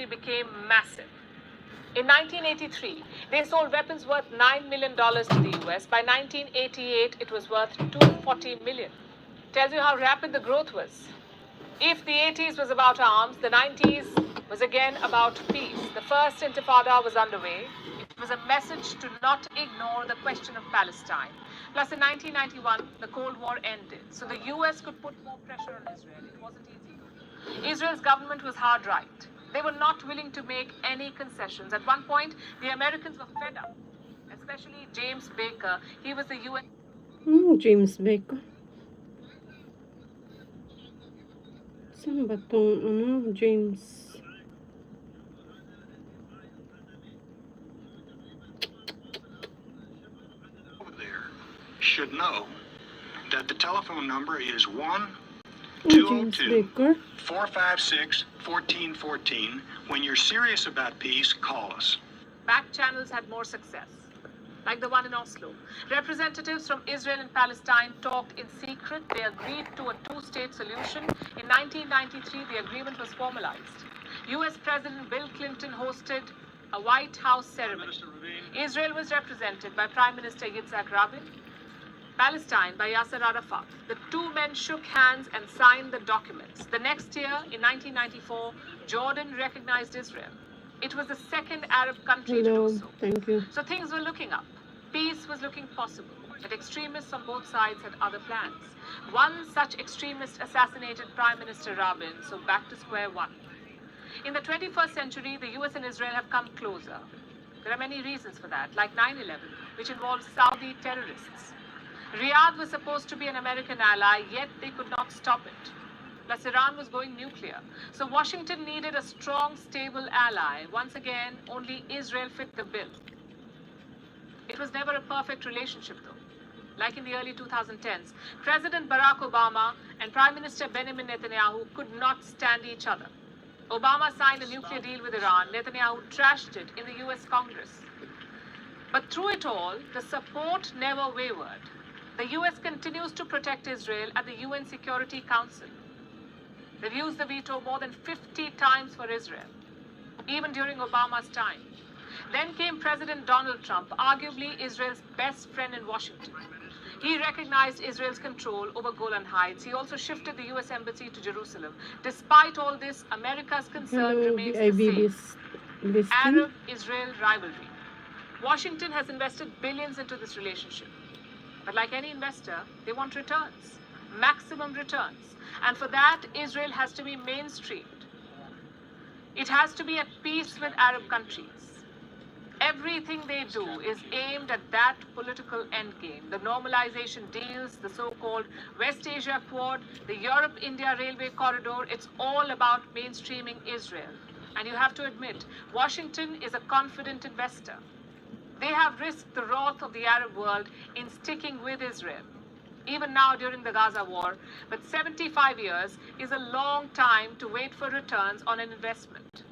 became massive. In 1983, they sold weapons worth $9 million to the US. By 1988, it was worth $240 million. Tells you how rapid the growth was. If the 80s was about arms, the 90s was again about peace. The first intifada was underway. It was a message to not ignore the question of Palestine. Plus, in 1991, the Cold War ended, so the US could put more pressure on Israel. It wasn't easy. Israel's government was hard right. They were not willing to make any concessions. At one point, the Americans were fed up, especially James Baker. He was the UN. James Baker. Saan ba tong James? There should know that the telephone number is 1-202-456-1414. When you're serious about peace, call us. Back channels had more success, like the one in Oslo. Representatives from Israel and Palestine talked in secret. They agreed to a two-state solution. In 1993, the agreement was formalized. US President Bill Clinton hosted a White House ceremony. Israel was represented by Prime Minister Yitzhak Rabin, Palestine by Yasser Arafat. The two men shook hands and signed the documents. The next year, in 1994, Jordan recognized Israel. It was the second Arab country to do so. Thank you. So things were looking up. Peace was looking possible. But extremists on both sides had other plans. One such extremist assassinated Prime Minister Rabin, so back to square one. In the 21st century, the US and Israel have come closer. There are many reasons for that, like 9/11, which involved Saudi terrorists. Riyadh was supposed to be an American ally, yet they could not stop it. Plus, Iran was going nuclear. So Washington needed a strong, stable ally. Once again, only Israel fit the bill. It was never a perfect relationship, though. Like in the early 2010s, President Barack Obama and Prime Minister Benjamin Netanyahu could not stand each other. Obama signed a nuclear deal with Iran. Netanyahu trashed it in the US Congress. But through it all, the support never wavered. The US continues to protect Israel at the UN Security Council. They've used the veto more than 50 times for Israel, even during Obama's time. Then came President Donald Trump, arguably Israel's best friend in Washington. He recognized Israel's control over Golan Heights. He also shifted the US embassy to Jerusalem. Despite all this, America's concern remains the same: Arab-Israel rivalry. Washington has invested billions into this relationship. But like any investor, they want returns, maximum returns. And for that, Israel has to be mainstreamed. It has to be at peace with Arab countries. Everything they do is aimed at that political endgame. The normalization deals, the so-called West Asia Quad, the Europe-India Railway Corridor, it's all about mainstreaming Israel. And you have to admit, Washington is a confident investor. They have risked the wrath of the Arab world in sticking with Israel, even now during the Gaza war. But 75 years is a long time to wait for returns on an investment.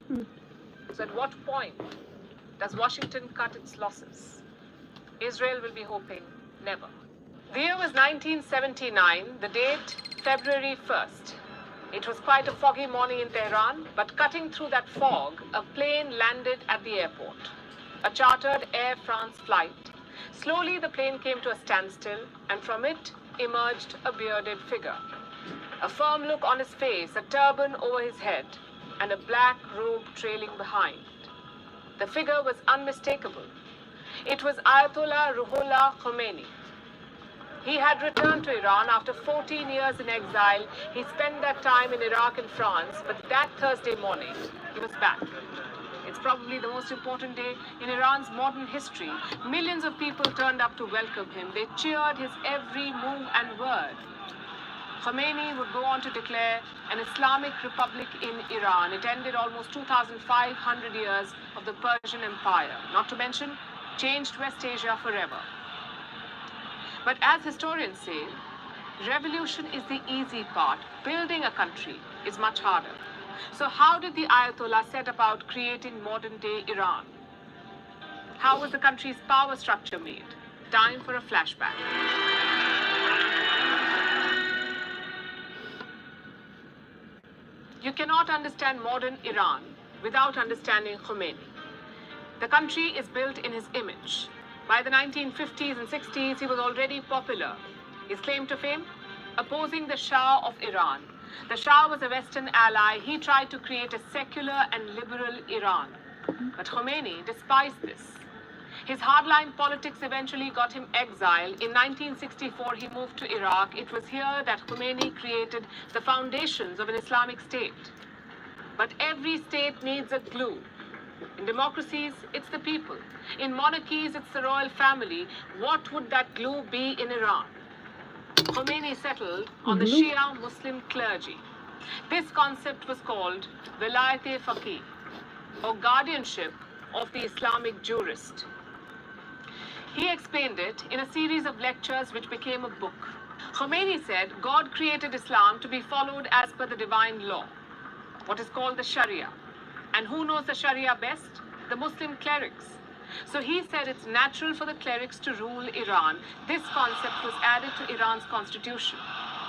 So at what point does Washington cut its losses? Israel will be hoping never. The year was 1979, the date February 1st. It was quite a foggy morning in Tehran, but cutting through that fog, a plane landed at the airport. A chartered Air France flight. Slowly the plane came to a standstill, and from it emerged a bearded figure. A firm look on his face, a turban over his head, and a black robe trailing behind. The figure was unmistakable. It was Ayatollah Ruhollah Khomeini. He had returned to Iran after 14 years in exile. He spent that time in Iraq and France, but that Thursday morning, he was back. It's probably the most important day in Iran's modern history. Millions of people turned up to welcome him. They cheered his every move and word. Khomeini would go on to declare an Islamic Republic in Iran. It ended almost 2,500 years of the Persian Empire. Not to mention, changed West Asia forever. But as historians say, revolution is the easy part. Building a country is much harder. So how did the Ayatollah set about creating modern-day Iran? How was the country's power structure made? Time for a flashback. You cannot understand modern Iran without understanding Khomeini. The country is built in his image. By the 1950s and 60s, he was already popular. His claim to fame? Opposing the Shah of Iran. The Shah was a Western ally. He tried to create a secular and liberal Iran. But Khomeini despised this. His hardline politics eventually got him exiled. In 1964, he moved to Iraq. It was here that Khomeini created the foundations of an Islamic state. But every state needs a glue. In democracies, it's the people. In monarchies, it's the royal family. What would that glue be in Iran? Khomeini settled on the Shia Muslim clergy. This concept was called Vilayat-e-Faqih, or guardianship of the Islamic jurist. He explained it in a series of lectures which became a book. Khomeini said God created Islam to be followed as per the divine law, what is called the Sharia. And who knows the Sharia best? The Muslim clerics. So he said it's natural for the clerics to rule Iran. This concept was added to Iran's constitution,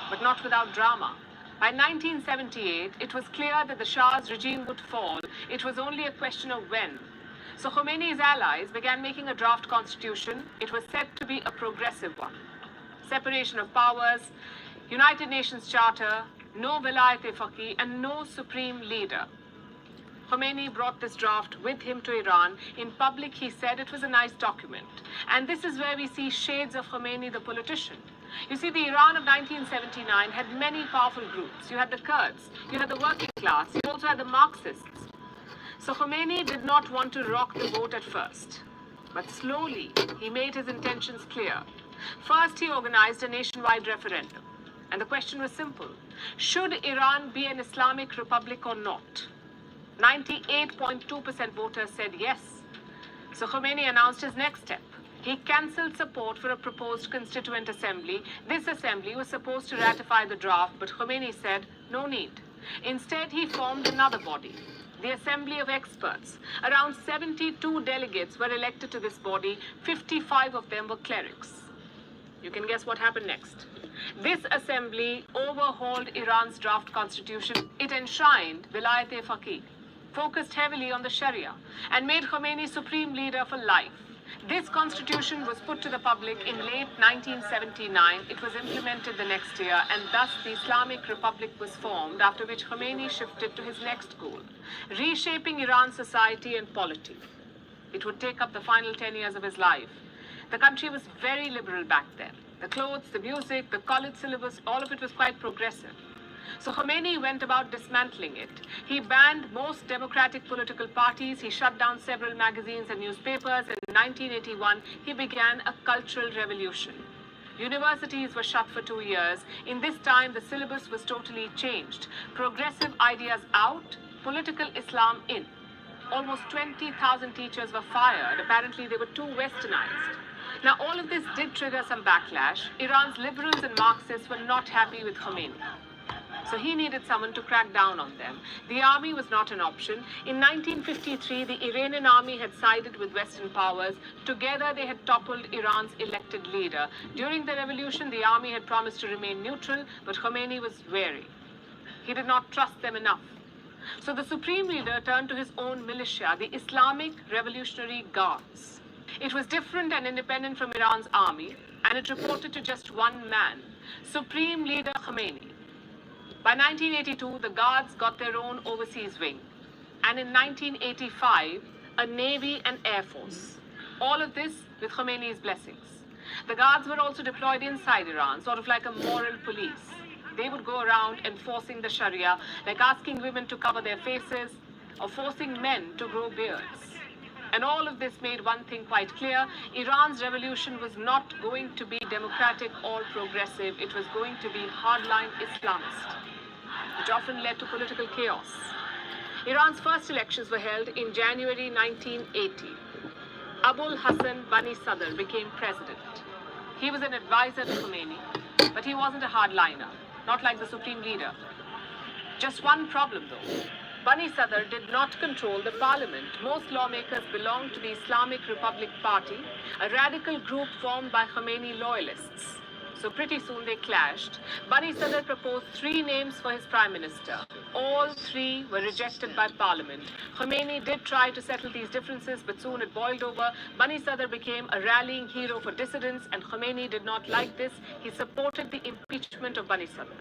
but not without drama. By 1978, it was clear that the Shah's regime would fall. It was only a question of when. So Khomeini's allies began making a draft constitution. It was said to be a progressive one. Separation of powers, United Nations Charter, no Vilayat-e-Faqih, and no supreme leader. Khomeini brought this draft with him to Iran. In public, he said it was a nice document. And this is where we see shades of Khomeini, the politician. You see, the Iran of 1979 had many powerful groups. You had the Kurds, you had the working class, you also had the Marxists. So Khomeini did not want to rock the boat at first. But slowly, he made his intentions clear. First, he organized a nationwide referendum. And the question was simple. Should Iran be an Islamic republic or not? 98.2% voters said yes. So Khomeini announced his next step. He cancelled support for a proposed constituent assembly. This assembly was supposed to ratify the draft, but Khomeini said no need. Instead, he formed another body, the Assembly of Experts. Around 72 delegates were elected to this body. 55 of them were clerics. You can guess what happened next. This assembly overhauled Iran's draft constitution. It enshrined Vilayat-e-Faqih, focused heavily on the Sharia, and made Khomeini supreme leader for life. This constitution was put to the public in late 1979. It was implemented the next year, and thus the Islamic Republic was formed, after which Khomeini shifted to his next goal, reshaping Iran's society and polity. It would take up the final 10 years of his life. The country was very liberal back then. The clothes, the music, the college syllabus, all of it was quite progressive. So Khomeini went about dismantling it. He banned most democratic political parties. He shut down several magazines and newspapers. In 1981, he began a cultural revolution. Universities were shut for 2 years. In this time, the syllabus was totally changed. Progressive ideas out, political Islam in. Almost 20,000 teachers were fired. Apparently, they were too westernized. Now, all of this did trigger some backlash. Iran's liberals and Marxists were not happy with Khomeini. So he needed someone to crack down on them. The army was not an option. In 1953, the Iranian army had sided with Western powers. Together, they had toppled Iran's elected leader. During the revolution, the army had promised to remain neutral, but Khomeini was wary. He did not trust them enough. So the supreme leader turned to his own militia, the Islamic Revolutionary Guards. It was different and independent from Iran's army, and it reported to just one man, Supreme Leader Khomeini. By 1982, the Guards got their own overseas wing, and in 1985, a Navy and Air Force. All of this with Khomeini's blessings. The Guards were also deployed inside Iran, sort of like a moral police. They would go around enforcing the Sharia, like asking women to cover their faces or forcing men to grow beards. And all of this made one thing quite clear. Iran's revolution was not going to be democratic or progressive. It was going to be hardline Islamist, which often led to political chaos. Iran's first elections were held in January 1980. Abul Hassan Bani Sadr became president. He was an advisor to Khomeini, but he wasn't a hardliner, not like the supreme leader. Just one problem though. Bani Sadr did not control the parliament. Most lawmakers belonged to the Islamic Republic Party, a radical group formed by Khomeini loyalists. So pretty soon they clashed. Bani Sadr proposed 3 names for his prime minister. All 3 were rejected by parliament. Khomeini did try to settle these differences, but soon it boiled over. Bani Sadr became a rallying hero for dissidents, and Khomeini did not like this. He supported the impeachment of Bani Sadr.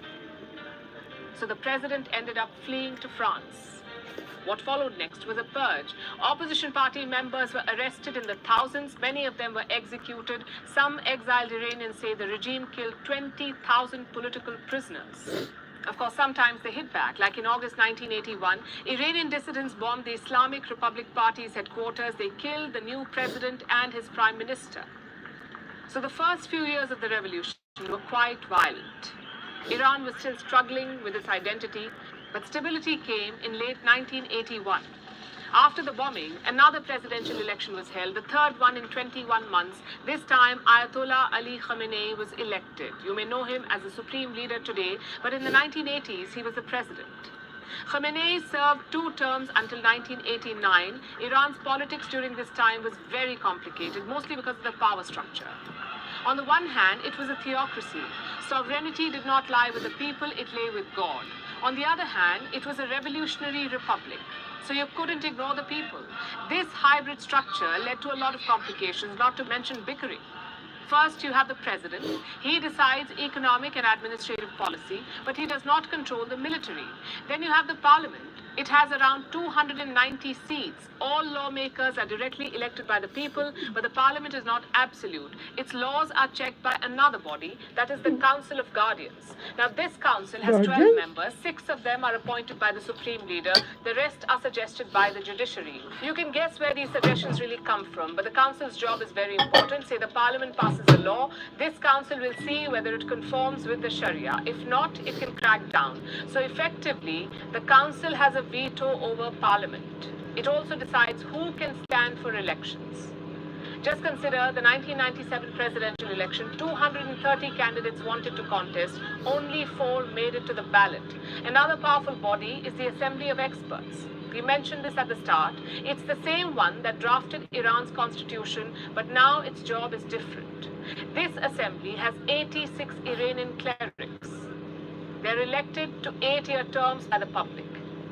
So the president ended up fleeing to France. What followed next was a purge. Opposition party members were arrested in the thousands. Many of them were executed. Some exiled Iranians say the regime killed 20,000 political prisoners. Of course, sometimes they hit back. Like in August 1981, Iranian dissidents bombed the Islamic Republic Party's headquarters. They killed the new president and his prime minister. So the first few years of the revolution were quite violent. Iran was still struggling with its identity, but stability came in late 1981. After the bombing, another presidential election was held, the third one in 21 months. This time, Ayatollah Ali Khamenei was elected. You may know him as the supreme leader today, but in the 1980s, he was the president. Khamenei served 2 terms until 1989. Iran's politics during this time was very complicated, mostly because of the power structure. On the one hand, it was a theocracy. Sovereignty did not lie with the people, it lay with God. On the other hand, it was a revolutionary republic, so you couldn't ignore the people. This hybrid structure led to a lot of complications, not to mention bickering. First, you have the president. He decides economic and administrative policy, but he does not control the military. Then you have the parliament. It has around 290 seats. All lawmakers are directly elected by the people, but the parliament is not absolute. Its laws are checked by another body, that is the Council of Guardians. Now, this council has 12 members. 6 of them are appointed by the supreme leader. The rest are suggested by the judiciary. You can guess where these suggestions really come from, but the council's job is very important. Say the parliament passes a law, this council will see whether it conforms with the Sharia. If not, it can crack down. So effectively, the council has a veto over parliament. It also decides who can stand for elections. Just consider the 1997 presidential election. 230 candidates wanted to contest. Only 4 made it to the ballot. Another powerful body is the Assembly of Experts. We mentioned this at the start. It's the same one that drafted Iran's constitution, but now its job is different. This assembly has 86 Iranian clerics. They're elected to 8-year terms by the public.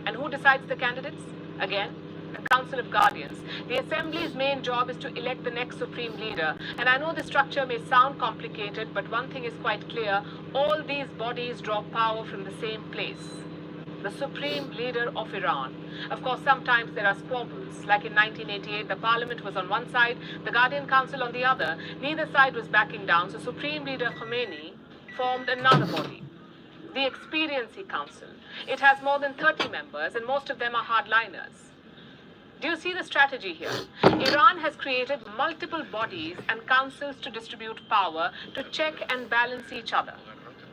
And who decides the candidates? Again, the Council of Guardians. The Assembly's main job is to elect the next supreme leader. And I know the structure may sound complicated, but one thing is quite clear. All these bodies draw power from the same place. The supreme leader of Iran. Of course, sometimes there are squabbles. Like in 1988, the parliament was on one side, the Guardian Council on the other. Neither side was backing down, so Supreme Leader Khomeini formed another body, the Expediency Council. It has more than 30 members, and most of them are hardliners. Do you see the strategy here? Iran has created multiple bodies and councils to distribute power, to check and balance each other.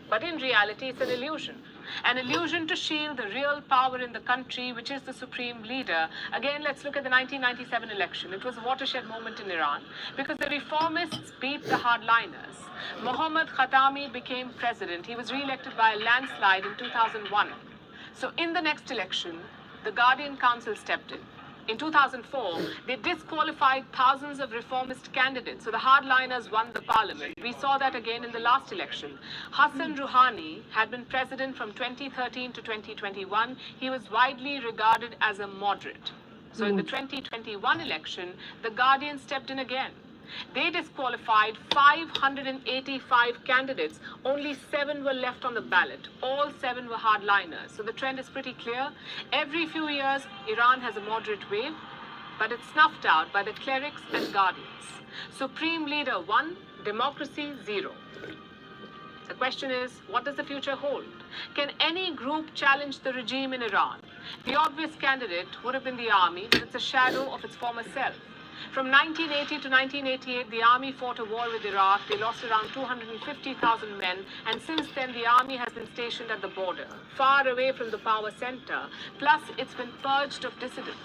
But in reality, it's an illusion. An illusion to shield the real power in the country, which is the supreme leader. Again, let's look at the 1997 election. It was a watershed moment in Iran because the reformists beat the hardliners. Mohammad Khatami became president. He was re-elected by a landslide in 2001. So in the next election, the Guardian Council stepped in. In 2004, they disqualified thousands of reformist candidates, so the hardliners won the parliament. We saw that again in the last election. Hassan Rouhani had been president from 2013 to 2021. He was widely regarded as a moderate. So in the 2021 election, the Guardian stepped in again. They disqualified 585 candidates. Only 7 were left on the ballot. All 7 were hardliners. So the trend is pretty clear. Every few years, Iran has a moderate wave, but it's snuffed out by the clerics and guardians. Supreme leader 1, democracy 0. The question is, what does the future hold? Can any group challenge the regime in Iran? The obvious candidate would have been the army, but it's a shadow of its former self. From 1980 to 1988, the army fought a war with Iraq. They lost around 250,000 men, and since then the army has been stationed at the border, far away from the power center. Plus, it's been purged of dissidents.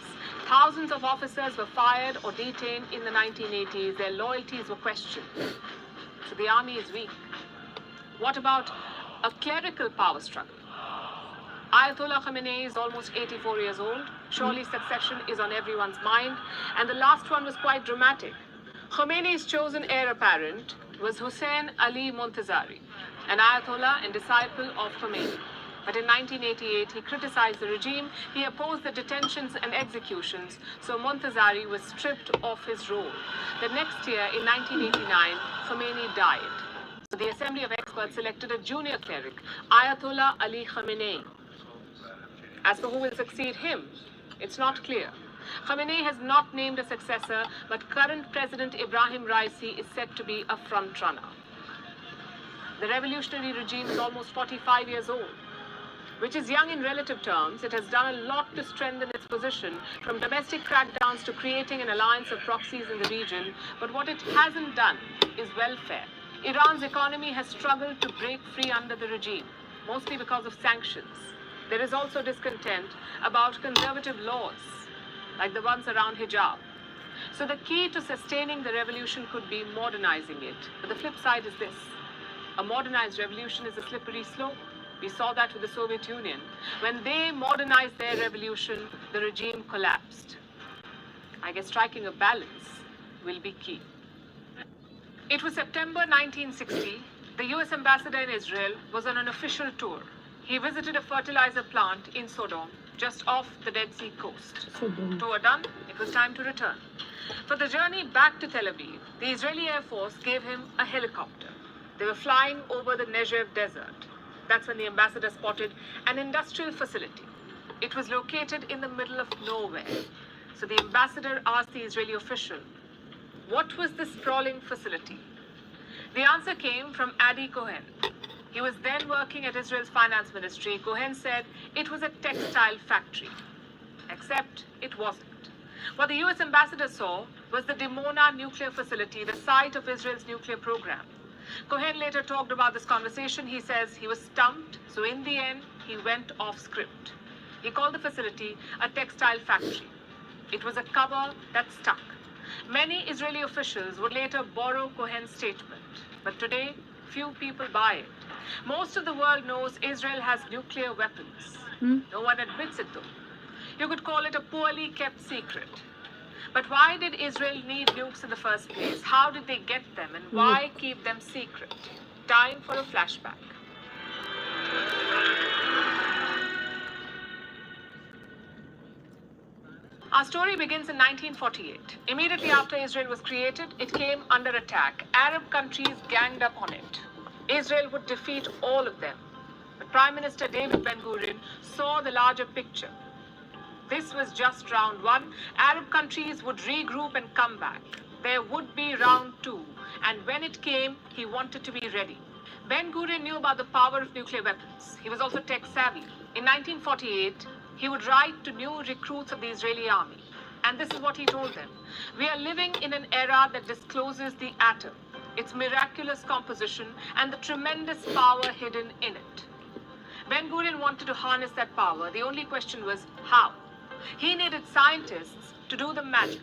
Thousands of officers were fired or detained in the 1980s. Their loyalties were questioned. So the army is weak. What about a clerical power struggle? Ayatollah Khamenei is almost 84 years old. Surely succession is on everyone's mind. And the last one was quite dramatic. Khomeini's chosen heir apparent was Hussein Ali Montazeri, an Ayatollah and disciple of Khomeini. But in 1988, he criticized the regime, he opposed the detentions and executions, so Montazeri was stripped of his role. The next year, in 1989, Khomeini died. So the Assembly of Experts selected a junior cleric, Ayatollah Ali Khamenei. As for who will succeed him, it's not clear. Khamenei has not named a successor, but current President Ibrahim Raisi is said to be a front-runner. The revolutionary regime is almost 45 years old, which is young in relative terms. It has done a lot to strengthen its position, from domestic crackdowns to creating an alliance of proxies in the region. But what it hasn't done is welfare. Iran's economy has struggled to break free under the regime, mostly because of sanctions. There is also discontent about conservative laws, like the ones around hijab. So the key to sustaining the revolution could be modernizing it. But the flip side is this: a modernized revolution is a slippery slope. We saw that with the Soviet Union. When they modernized their revolution, the regime collapsed. I guess striking a balance will be key. It was September 1960. The US ambassador in Israel was on an official tour. He visited a fertilizer plant in Sodom, just off the Dead Sea coast. Tour done, it was time to return. For the journey back to Tel Aviv, the Israeli Air Force gave him a helicopter. They were flying over the Negev desert. That's when the ambassador spotted an industrial facility. It was located in the middle of nowhere. So the ambassador asked the Israeli official, what was this sprawling facility? The answer came from Adi Cohen. He was then working at Israel's finance ministry. Cohen said it was a textile factory. Except it wasn't. What the US ambassador saw was the Dimona nuclear facility, the site of Israel's nuclear program. Cohen later talked about this conversation. He says he was stumped, so in the end, he went off script. He called the facility a textile factory. It was a cover that stuck. Many Israeli officials would later borrow Cohen's statement, but today, few people buy it. Most of the world knows Israel has nuclear weapons. No one admits it though. You could call it a poorly kept secret. But why did Israel need nukes in the first place? How did they get them, and why keep them secret? Time for a flashback. Our story begins in 1948. Immediately after Israel was created, it came under attack. Arab countries ganged up on it. Israel would defeat all of them. But Prime Minister David Ben-Gurion saw the larger picture. This was just round one. Arab countries would regroup and come back. There would be round two. And when it came, he wanted to be ready. Ben-Gurion knew about the power of nuclear weapons. He was also tech-savvy. In 1948, he would write to new recruits of the Israeli army. And this is what he told them. We are living in an era that discloses the atom, its miraculous composition, and the tremendous power hidden in it. Ben-Gurion wanted to harness that power. The only question was how. He needed scientists to do the magic,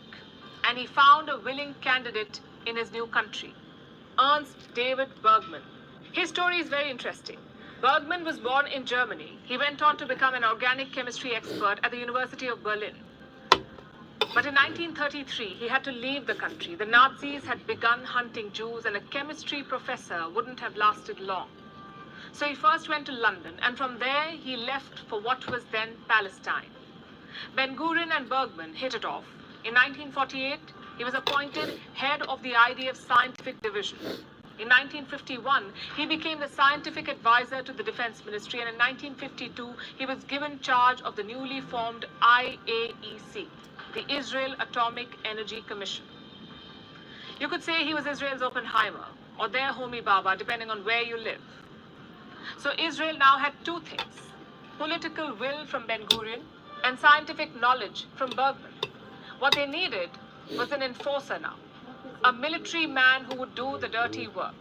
and he found a willing candidate in his new country, Ernst David Bergman. His story is very interesting. Bergman was born in Germany. He went on to become an organic chemistry expert at the University of Berlin. But in 1933, he had to leave the country. The Nazis had begun hunting Jews, and a chemistry professor wouldn't have lasted long. So he first went to London, and from there he left for what was then Palestine. Ben-Gurion and Bergman hit it off. In 1948, he was appointed head of the IDF Scientific Division. In 1951, he became the scientific advisor to the Defense Ministry, and in 1952, he was given charge of the newly formed IAEC, the Israel Atomic Energy Commission. You could say he was Israel's Oppenheimer, or their Homi Baba, depending on where you live. So Israel now had two things: political will from Ben-Gurion and scientific knowledge from Bergman. What they needed was an enforcer now, a military man who would do the dirty work.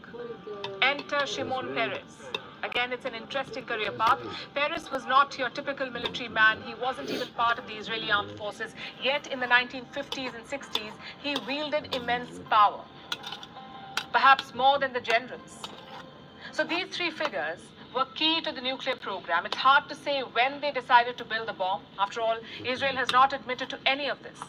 Enter Shimon Peres. Again, it's an interesting career path. Peres was not your typical military man. He wasn't even part of the Israeli armed forces. Yet in the 1950s and 60s, he wielded immense power, perhaps more than the generals. So these three figures were key to the nuclear program. It's hard to say when they decided to build the bomb. After all, Israel has not admitted to any of this.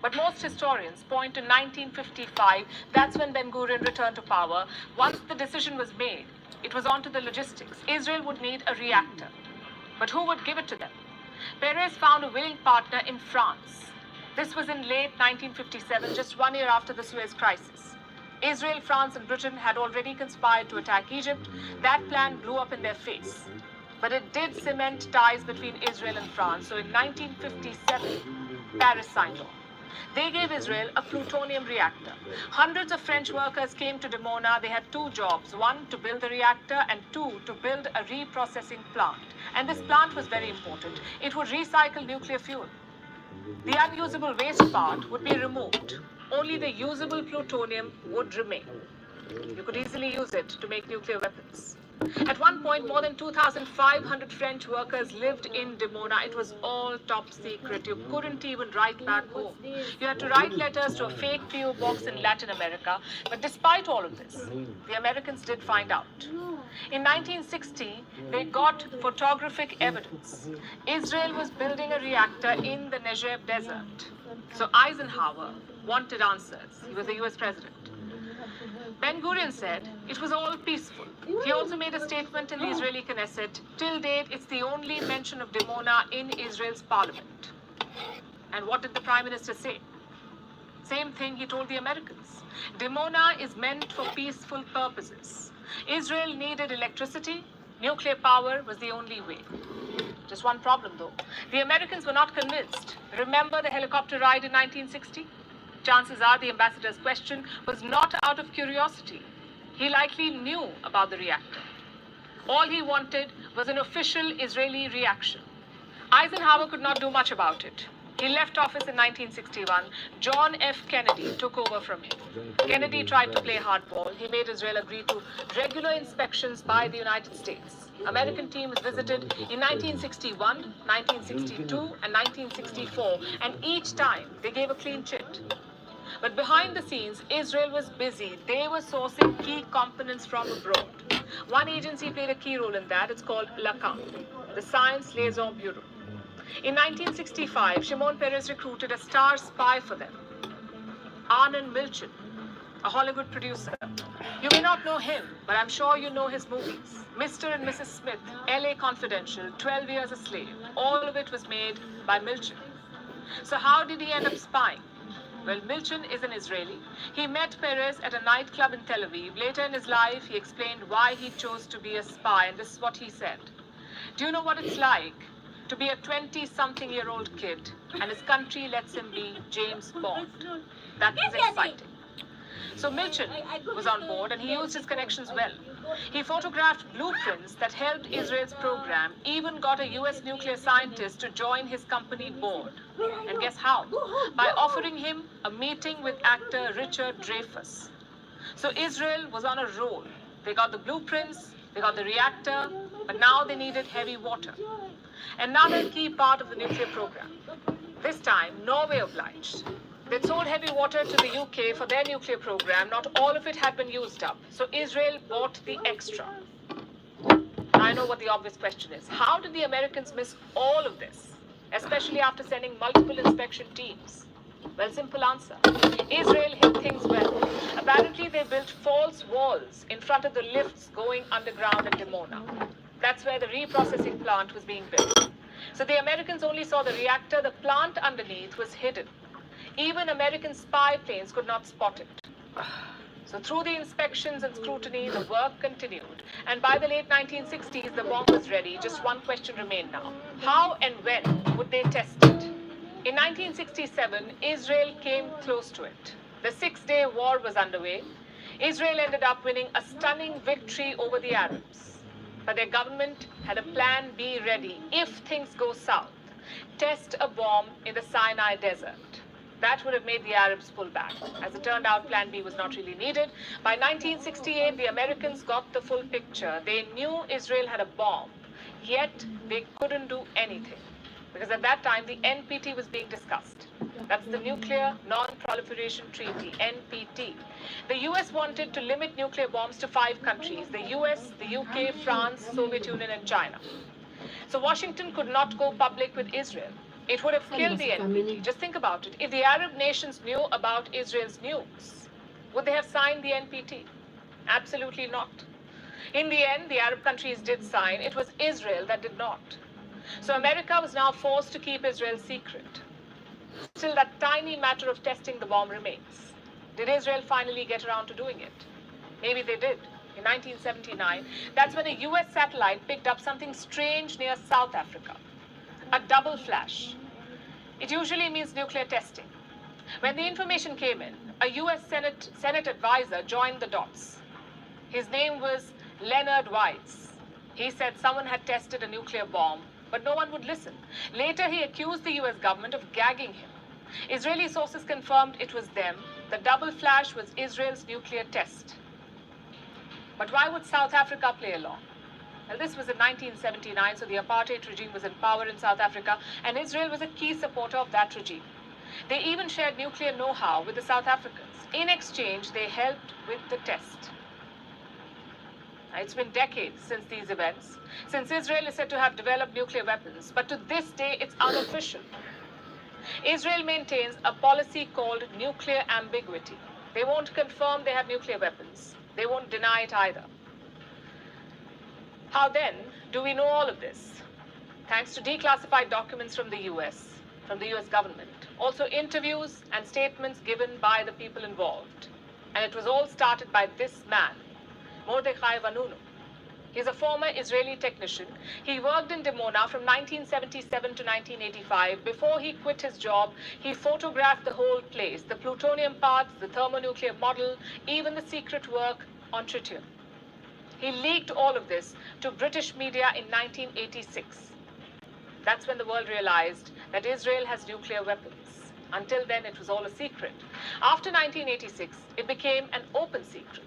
But most historians point to 1955. That's when Ben-Gurion returned to power. Once the decision was made, it was on to the logistics. Israel would need a reactor. But who would give it to them? Peres found a willing partner in France. This was in late 1957, just 1 year after the Suez Crisis. Israel, France, and Britain had already conspired to attack Egypt. That plan blew up in their face. But it did cement ties between Israel and France. So in 1957, Paris signed on. They gave Israel a plutonium reactor. Hundreds of French workers came to Dimona. They had two jobs, one to build the reactor and two to build a reprocessing plant. And this plant was very important. It would recycle nuclear fuel. The unusable waste part would be removed. Only the usable plutonium would remain. You could easily use it to make nuclear weapons. At one point, more than 2,500 French workers lived in Dimona. It was all top secret. You couldn't even write back home. You had to write letters to a fake PO box in Latin America. But despite all of this, the Americans did find out. In 1960, they got photographic evidence. Israel was building a reactor in the Negev desert. So Eisenhower wanted answers. He was the US president. Ben-Gurion said it was all peaceful. He also made a statement in the Israeli Knesset. Till date, it's the only mention of Dimona in Israel's parliament. And what did the Prime Minister say? Same thing he told the Americans. Dimona is meant for peaceful purposes. Israel needed electricity. Nuclear power was the only way. Just one problem, though. The Americans were not convinced. Remember the helicopter ride in 1960? Chances are the ambassador's question was not out of curiosity. He likely knew about the reactor. All he wanted was an official Israeli reaction. Eisenhower could not do much about it. He left office in 1961. John F. Kennedy took over from him. Kennedy tried to play hardball. He made Israel agree to regular inspections by the United States. American teams visited in 1961, 1962, and 1964, and each time they gave a clean chit. But behind the scenes, Israel was busy. They were sourcing key components from abroad. One agency played a key role in that. It's called LACAM, the Science Liaison Bureau. In 1965, Shimon Peres recruited a star spy for them, Arnon Milchan, a Hollywood producer. You may not know him, but I'm sure you know his movies. Mr. and Mrs. Smith, LA Confidential, 12 Years a Slave. All of it was made by Milchan. So how did he end up spying? Well, Milchan is an Israeli. He met Peres at a nightclub in Tel Aviv. Later in his life, he explained why he chose to be a spy, and this is what he said. Do you know what it's like to be a 20-something-year-old kid, and his country lets him be James Bond? That is exciting. So Milchan was on board, and he used his connections well. He photographed blueprints that helped Israel's program, even got a US nuclear scientist to join his company board. And guess how? By offering him a meeting with actor Richard Dreyfuss. So Israel was on a roll. They got the blueprints, they got the reactor, but now they needed heavy water. Another key part of the nuclear program. This time, Norway obliged. They'd sold heavy water to the UK for their nuclear program. Not all of it had been used up. So Israel bought the extra. I know what the obvious question is. How did the Americans miss all of this? Especially after sending multiple inspection teams. Well, simple answer. Israel hid things well. Apparently, they built false walls in front of the lifts going underground in Dimona. That's where the reprocessing plant was being built. So the Americans only saw the reactor. The plant underneath was hidden. Even American spy planes could not spot it. So through the inspections and scrutiny, the work continued. And by the late 1960s, the bomb was ready. Just one question remained now. How and when would they test it? In 1967, Israel came close to it. The 6-day war was underway. Israel ended up winning a stunning victory over the Arabs. But their government had a plan B ready. If things go south, test a bomb in the Sinai desert. That would have made the Arabs pull back. As it turned out, Plan B was not really needed. By 1968, the Americans got the full picture. They knew Israel had a bomb, yet they couldn't do anything. Because at that time, the NPT was being discussed. That's the Nuclear Non-Proliferation Treaty, NPT. The US wanted to limit nuclear bombs to 5 countries: the US, the UK, France, Soviet Union, and China. So Washington could not go public with Israel. It would have Saan killed ba the si Kamini? NPT. Just think about it. If the Arab nations knew about Israel's nukes, would they have signed the NPT? Absolutely not. In the end, the Arab countries did sign. It was Israel that did not. So America was now forced to keep Israel secret. Still, that tiny matter of testing the bomb remains. Did Israel finally get around to doing it? Maybe they did. In 1979, that's when a US satellite picked up something strange near South Africa. A double flash. It usually means nuclear testing. When the information came in, a US Senate advisor joined the dots. His name was Leonard Weiss. He said someone had tested a nuclear bomb, but no one would listen. Later, he accused the US government of gagging him. Israeli sources confirmed it was them. The double flash was Israel's nuclear test. But why would South Africa play along? Well, this was in 1979, so the apartheid regime was in power in South Africa, and Israel was a key supporter of that regime. They even shared nuclear know-how with the South Africans. In exchange, they helped with the test. It's been decades since these events, since Israel is said to have developed nuclear weapons, but to this day it's unofficial. Israel maintains a policy called nuclear ambiguity. They won't confirm they have nuclear weapons. They won't deny it either. How then do we know all of this? Thanks to declassified documents from the US government, also interviews and statements given by the people involved. And it was all started by this man, Mordechai Vanunu. He's a former Israeli technician. He worked in Dimona from 1977 to 1985. Before he quit his job, he photographed the whole place, the plutonium parts, the thermonuclear model, even the secret work on tritium. He leaked all of this to British media in 1986. That's when the world realized that Israel has nuclear weapons. Until then, it was all a secret. After 1986, it became an open secret.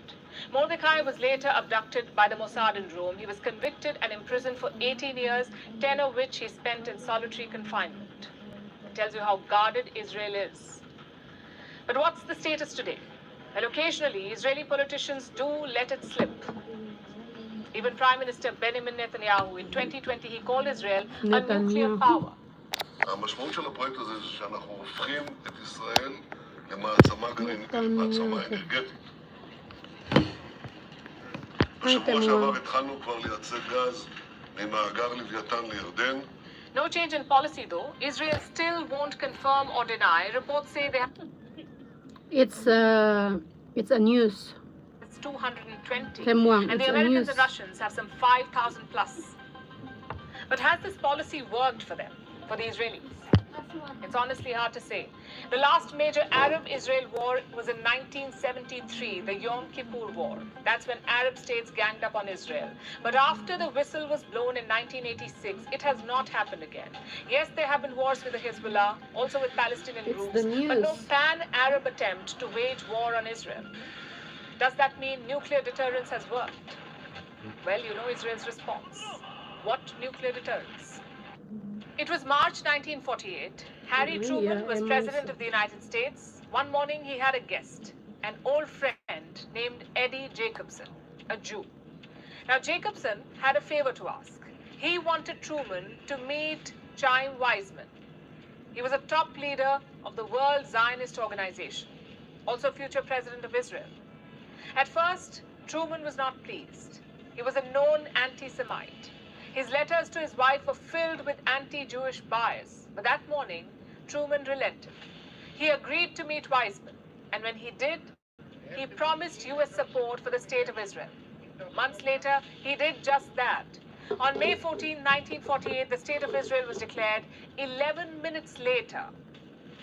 Mordechai was later abducted by the Mossad in Rome. He was convicted and imprisoned for 18 years, 10 of which he spent in solitary confinement. It tells you how guarded Israel is. But what's the status today? Well, occasionally, Israeli politicians do let it slip. Even Prime Minister Benjamin Netanyahu, in 2020, he called Israel a nuclear Netanyahu. power. המשמעות של הפרויקט הזה זה שאנחנו הופכים את ישראל למעצמה גרעינית, מעצמה אנרגטית. בשבוע שעבר התחלנו כבר לייצא גז ממאגר לוויתן לירדן. No change in policy, though. Israel still won't confirm or deny. Reports say they have It's a news. 220. Temwang, And the it's a Americans news. and Russians have some 5,000 plus. But has this policy worked for them, for the Israelis? It's honestly hard to say. The last major Arab-Israel war was in 1973, the Yom Kippur War. That's when Arab states ganged up on Israel. But after the whistle was blown in 1986, it has not happened again. Yes, there have been wars with the Hezbollah, also with Palestinian It's groups, the news. but no pan-Arab attempt to wage war on Israel. Does that mean nuclear deterrence has worked? Well, you know Israel's response. What nuclear deterrence? It was March 1948. Harry Truman was president of the United States. One morning he had a guest, an old friend named Eddie Jacobson, a Jew. Now Jacobson had a favor to ask. He wanted Truman to meet Chaim Weizmann. He was a top leader of the World Zionist Organization, also future president of Israel. At first, Truman was not pleased. He was a known anti-Semite. His letters to his wife were filled with anti-Jewish bias. But that morning, Truman relented. He agreed to meet Weizmann. And when he did, he promised U.S. support for the state of Israel. Months later, he did just that. On May 14, 1948, the state of Israel was declared. 11 minutes later,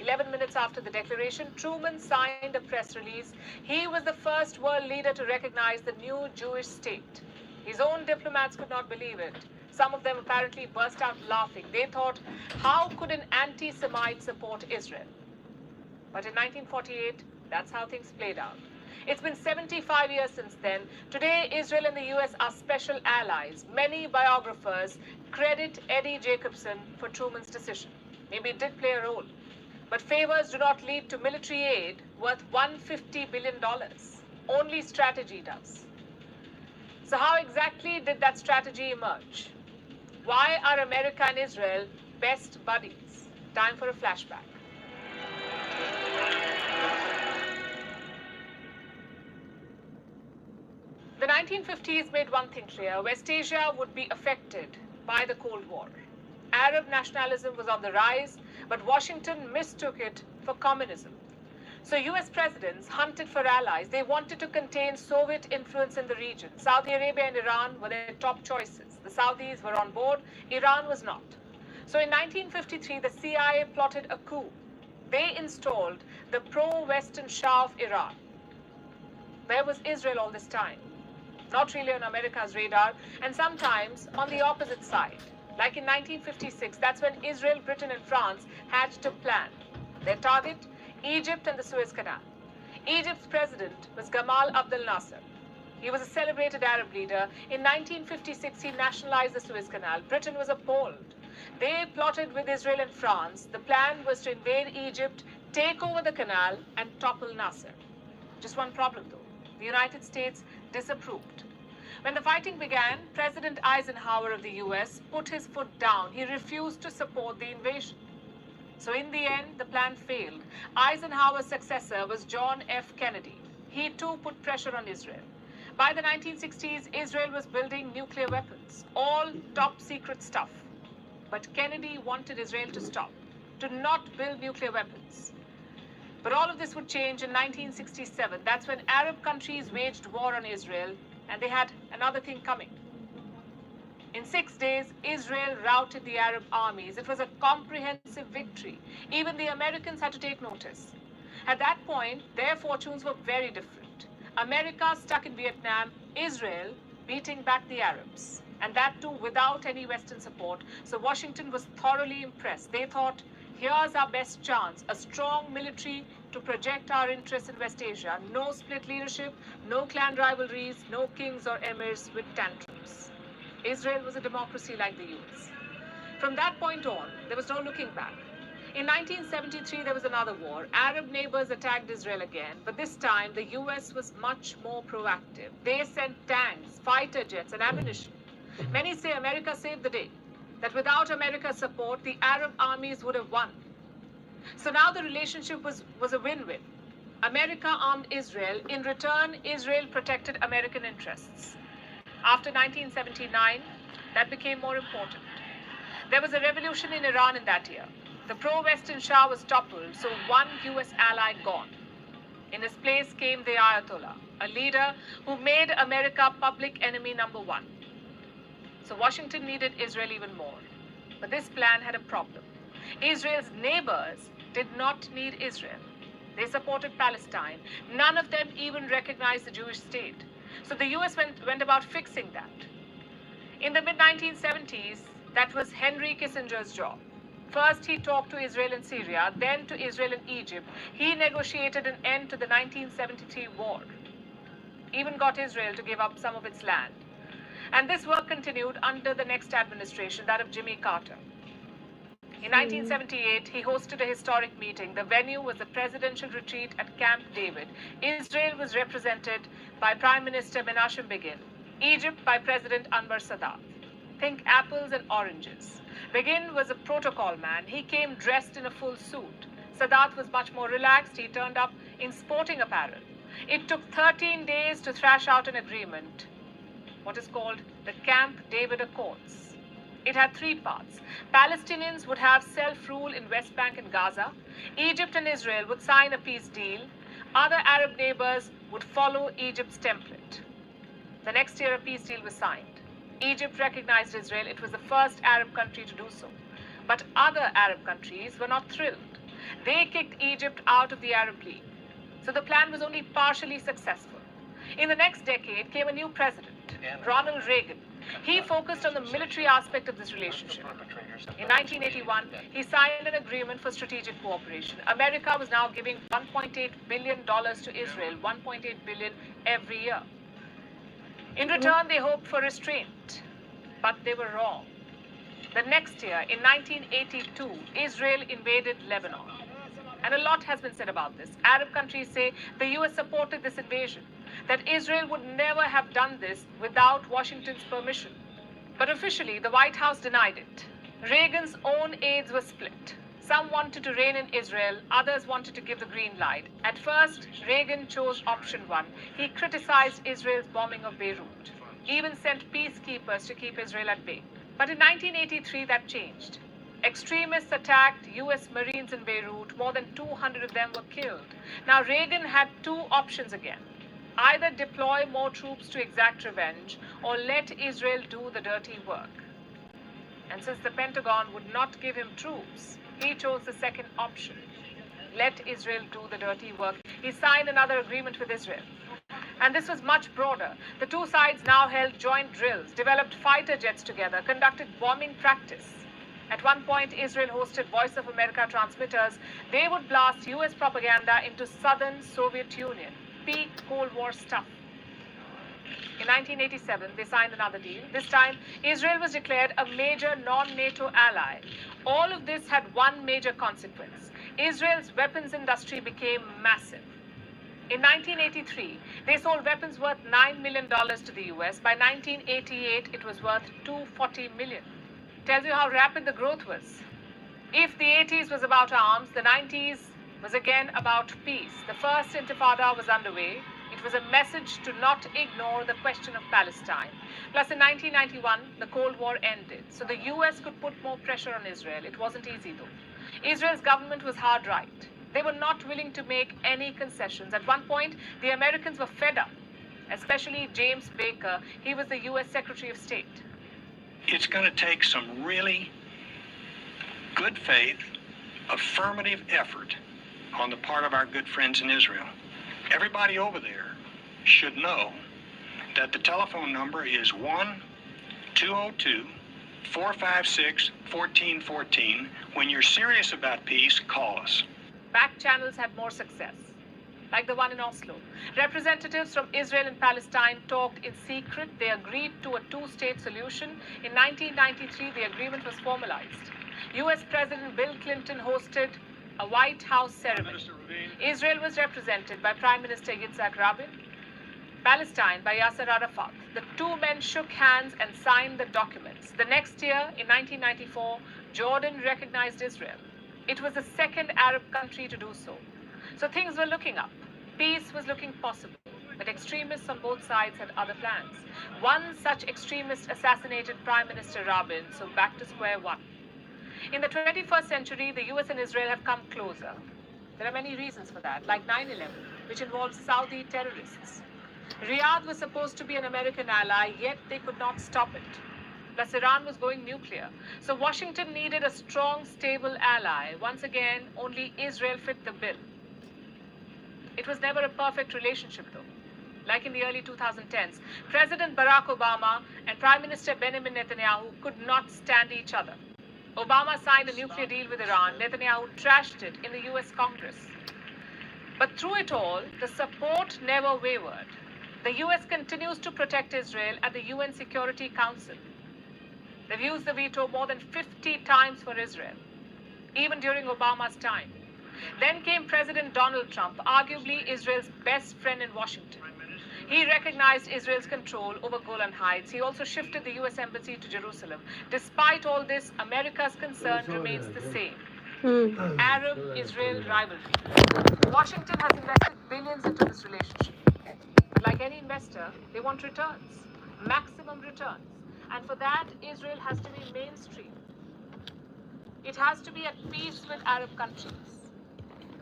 11 minutes after the declaration, Truman signed a press release. He was the first world leader to recognize the new Jewish state. His own diplomats could not believe it. Some of them apparently burst out laughing. They thought, how could an anti-Semite support Israel? But in 1948, that's how things played out. It's been 75 years since then. Today, Israel and the US are special allies. Many biographers credit Eddie Jacobson for Truman's decision. Maybe it did play a role. But favors do not lead to military aid worth $150 billion. Only strategy does. So how exactly did that strategy emerge? Why are America and Israel best buddies? time for a flashback. The 1950s made one thing clear: West Asia would be affected by the Cold War. Arab nationalism was on the rise, but Washington mistook it for communism. So US presidents hunted for allies. They wanted to contain Soviet influence in the region. Saudi Arabia and Iran were their top choices. The Saudis were on board, Iran was not. So in 1953, the CIA plotted a coup. They installed the pro-Western Shah of Iran. Where was Israel all this time? Not really on America's radar, and sometimes on the opposite side. Like in 1956, that's when Israel, Britain, and France hatched a plan. Their target: Egypt and the Suez Canal. Egypt's president was Gamal Abdel Nasser. He was a celebrated Arab leader. In 1956, he nationalized the Suez Canal. Britain was appalled. They plotted with Israel and France. The plan was to invade Egypt, take over the canal, and topple Nasser. Just one problem, though. The United States disapproved. When the fighting began, President Eisenhower of the US put his foot down. He refused to support the invasion. So in the end, the plan failed. Eisenhower's successor was John F. Kennedy. He too put pressure on Israel. By the 1960s, Israel was building nuclear weapons, all top secret stuff. But Kennedy wanted Israel to stop, to not build nuclear weapons. But all of this would change in 1967. That's when Arab countries waged war on Israel, and they had another thing coming. In 6 days, Israel routed the Arab armies. It was a comprehensive victory. Even the Americans had to take notice. At that point, their fortunes were very different. America stuck in Vietnam, Israel beating back the Arabs, and that too without any Western support. So Washington was thoroughly impressed. They thought, here's our best chance, a strong military to project our interests in West Asia. No split leadership, no clan rivalries, no kings or emirs with tantrums. Israel was a democracy like the US. From that point on, there was no looking back. In 1973, there was another war. Arab neighbors attacked Israel again, but this time the US was much more proactive. They sent tanks, fighter jets, and ammunition. Many say America saved the day, that without America's support, the Arab armies would have won. So now the relationship was a win-win. America armed Israel. In return, Israel protected American interests. After 1979, that became more important. There was a revolution in Iran in that year. The pro-Western Shah was toppled, so one US ally gone. In his place came the Ayatollah, a leader who made America public enemy number one. So Washington needed Israel even more. But this plan had a problem. Israel's neighbors did not need Israel. They supported Palestine. None of them even recognized the Jewish state. So the US went about fixing that. In the mid-1970s, that was Henry Kissinger's job. First, he talked to Israel and Syria, then to Israel and Egypt. He negotiated an end to the 1973 war. Even got Israel to give up some of its land. And this work continued under the next administration, that of Jimmy Carter. In 1978, he hosted a historic meeting. The venue was a presidential retreat at Camp David. Israel was represented by Prime Minister Menachem Begin. Egypt by President Anwar Sadat. Think apples and oranges. Begin was a protocol man. He came dressed in a full suit. Sadat was much more relaxed. He turned up in sporting apparel. It took 13 days to thrash out an agreement, what is called the Camp David Accords. It had three parts. Palestinians would have self-rule in West Bank and Gaza. Egypt and Israel would sign a peace deal. Other Arab neighbors would follow Egypt's template. The next year, a peace deal was signed. Egypt recognized Israel. It was the first Arab country to do so. But other Arab countries were not thrilled. They kicked Egypt out of the Arab League. So the plan was only partially successful. In the next decade came a new president, Ronald Reagan. He focused on the military aspect of this relationship. In 1981, he signed an agreement for strategic cooperation. America was now giving $1.8 billion to Israel, $1.8 billion every year. In return, they hoped for restraint, but they were wrong. The next year, in 1982, Israel invaded Lebanon. And a lot has been said about this. Arab countries say the US supported this invasion, that Israel would never have done this without Washington's permission. But officially, the White House denied it. Reagan's own aides were split. Some wanted to reign in Israel, others wanted to give the green light. At first, Reagan chose option one. He criticized Israel's bombing of Beirut, even sent peacekeepers to keep Israel at bay. But in 1983, that changed. Extremists attacked US Marines in Beirut. More than 200 of them were killed. Now, Reagan had two options again. Either deploy more troops to exact revenge, or let Israel do the dirty work. And since the Pentagon would not give him troops, he chose the second option. Let Israel do the dirty work. He signed another agreement with Israel. And this was much broader. The two sides now held joint drills, developed fighter jets together, conducted bombing practice. At one point, Israel hosted Voice of America transmitters. They would blast US propaganda into southern Soviet Union. Peak Cold War stuff. In 1987, they signed another deal. This time, Israel was declared a major non-NATO ally. All of this had one major consequence. Israel's weapons industry became massive. In 1983, they sold weapons worth $9 million to the US. By 1988, it was worth $240 million. Tells you how rapid the growth was. If the 80s was about arms, the 90s was again about peace. The first intifada was underway. It was a message to not ignore the question of Palestine. Plus, in 1991, the Cold War ended, so the US could put more pressure on Israel. It wasn't easy, though. Israel's government was hard right. They were not willing to make any concessions. At one point, the Americans were fed up, especially James Baker. He was the US Secretary of State. It's going to take some really good faith, affirmative effort on the part of our good friends in Israel. Everybody over there should know that the telephone number is 1-202-456-1414. When you're serious about peace, call us. Back channels had more success, like the one in Oslo. Representatives from Israel and Palestine talked in secret. They agreed to a two-state solution. In 1993, the agreement was formalized. US President Bill Clinton hosted a White House ceremony. Israel was represented by Prime Minister Yitzhak Rabin, Palestine by Yasser Arafat. The two men shook hands and signed the documents. The next year, in 1994, Jordan recognized Israel. It was the second Arab country to do so. So things were looking up. Peace was looking possible. But extremists on both sides had other plans. One such extremist assassinated Prime Minister Rabin, so back to square one. In the 21st century, the US and Israel have come closer. There are many reasons for that, like 9/11, which involved Saudi terrorists. Riyadh was supposed to be an American ally, yet they could not stop it. Plus, Iran was going nuclear. So Washington needed a strong, stable ally. Once again, only Israel fit the bill. It was never a perfect relationship, though. Like in the early 2010s, President Barack Obama and Prime Minister Benjamin Netanyahu could not stand each other. Obama signed a nuclear deal with Iran. Netanyahu trashed it in the US Congress. But through it all, the support never wavered. The US continues to protect Israel at the UN Security Council. They've used the veto more than 50 times for Israel, even during Obama's time. Then came President Donald Trump, arguably Israel's best friend in Washington. He recognized Israel's control over Golan Heights. He also shifted the US embassy to Jerusalem. Despite all this, America's concern remains the same. Arab-Israel rivalry. Washington has invested billions into this relationship. But like any investor, they want returns, maximum returns. And for that, Israel has to be mainstream. It has to be at peace with Arab countries.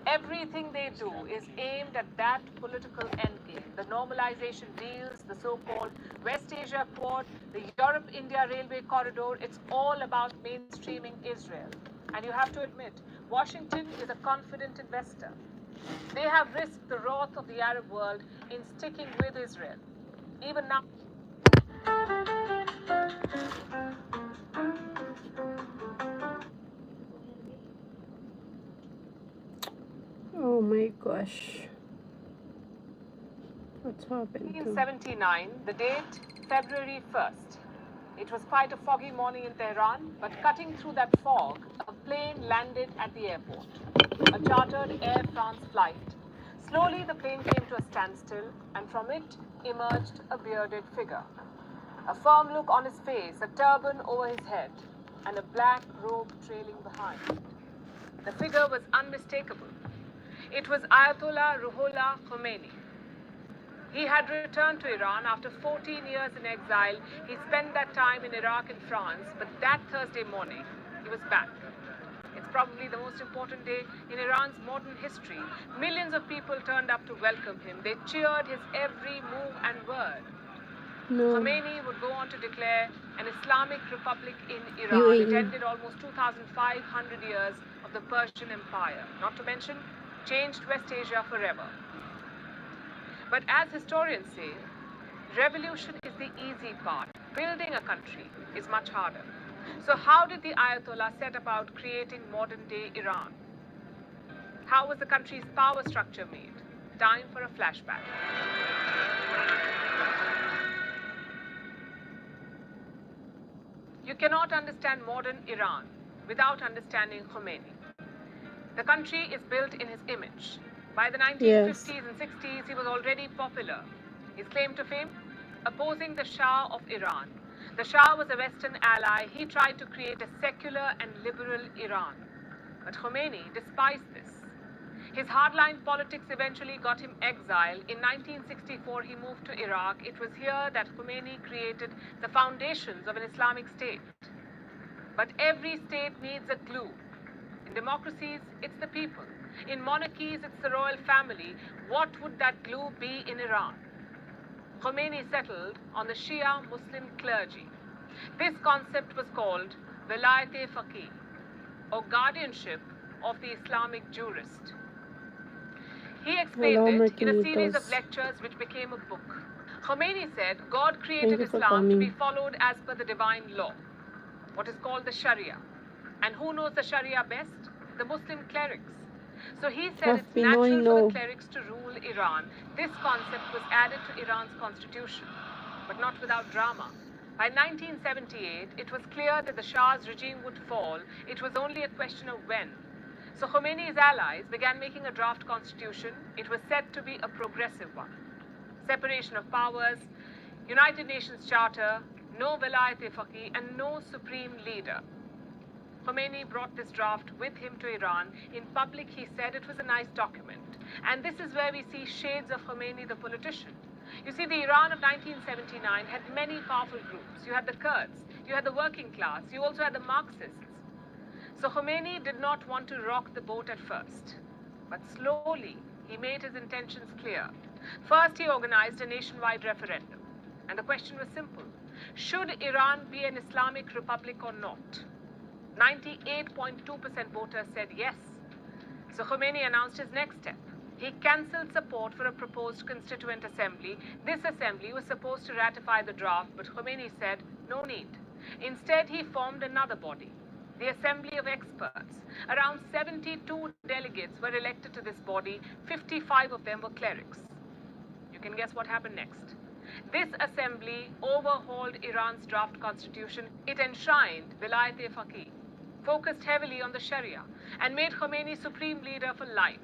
Everything they do is aimed at that political endgame. The normalization deals, the so-called West Asia Accord, the Europe-India Railway Corridor, it's all about mainstreaming Israel. And you have to admit, Washington is a confident investor. They have risked the wrath of the Arab world in sticking with Israel. Even now. Oh my gosh. What's happened? 1979, the date February 1st. It was quite a foggy morning in Tehran, but cutting through that fog, a plane landed at the airport. A chartered Air France flight. Slowly, the plane came to a standstill, and from it emerged a bearded figure. A firm look on his face, a turban over his head, and a black robe trailing behind. The figure was unmistakable. It was Ayatollah Ruhollah Khomeini. He had returned to Iran after 14 years in exile. He spent that time in Iraq and France, but that Thursday morning, he was back. It's probably the most important day in Iran's modern history. Millions of people turned up to welcome him. They cheered his every move and word. No. Khomeini would go on to declare an Islamic Republic in Iran. UAE. It ended almost 2,500 years of the Persian Empire. Not to mention, changed West Asia forever. But as historians say, revolution is the easy part. Building a country is much harder. So how did the Ayatollah set about creating modern-day Iran? How was the country's power structure made? Time for a flashback. You cannot understand modern Iran without understanding Khomeini. The country is built in his image. By the 1950s and 60s, he was already popular. His claim to fame? Opposing the Shah of Iran. The Shah was a Western ally. He tried to create a secular and liberal Iran. But Khomeini despised this. His hardline politics eventually got him exiled. In 1964, he moved to Iraq. It was here that Khomeini created the foundations of an Islamic state. But every state needs a glue. In democracies, it's the people. In monarchies, it's the royal family. What would that glue be in Iran? Khomeini settled on the Shia Muslim clergy. This concept was called Velayat-e-Faqih, or guardianship of the Islamic jurist. He explained it in a series of lectures which became a book. Khomeini said God created Islam to be followed as per the divine law, what is called the Sharia. And who knows the Sharia best? The Muslim clerics. So he said it's natural for the clerics to rule Iran. This concept was added to Iran's constitution, but not without drama. By 1978, it was clear that the Shah's regime would fall. It was only a question of when. So Khomeini's allies began making a draft constitution. It was said to be a progressive one. Separation of powers, United Nations Charter, no Velayat-e-Faqih, and no supreme leader. Khomeini brought this draft with him to Iran. In public, he said it was a nice document. And this is where we see shades of Khomeini, the politician. You see, the Iran of 1979 had many powerful groups. You had the Kurds, you had the working class, you also had the Marxists. So Khomeini did not want to rock the boat at first. But slowly, he made his intentions clear. First, he organized a nationwide referendum. And the question was simple. Should Iran be an Islamic republic or not? 98.2% voters said yes. So Khomeini announced his next step. He cancelled support for a proposed constituent assembly. This assembly was supposed to ratify the draft, but Khomeini said no need. Instead, he formed another body, the Assembly of Experts. Around 72 delegates were elected to this body. 55 of them were clerics. You can guess what happened next. This assembly overhauled Iran's draft constitution. It enshrined Velayat-e-Faqih, focused heavily on the Sharia, and made Khomeini supreme leader for life.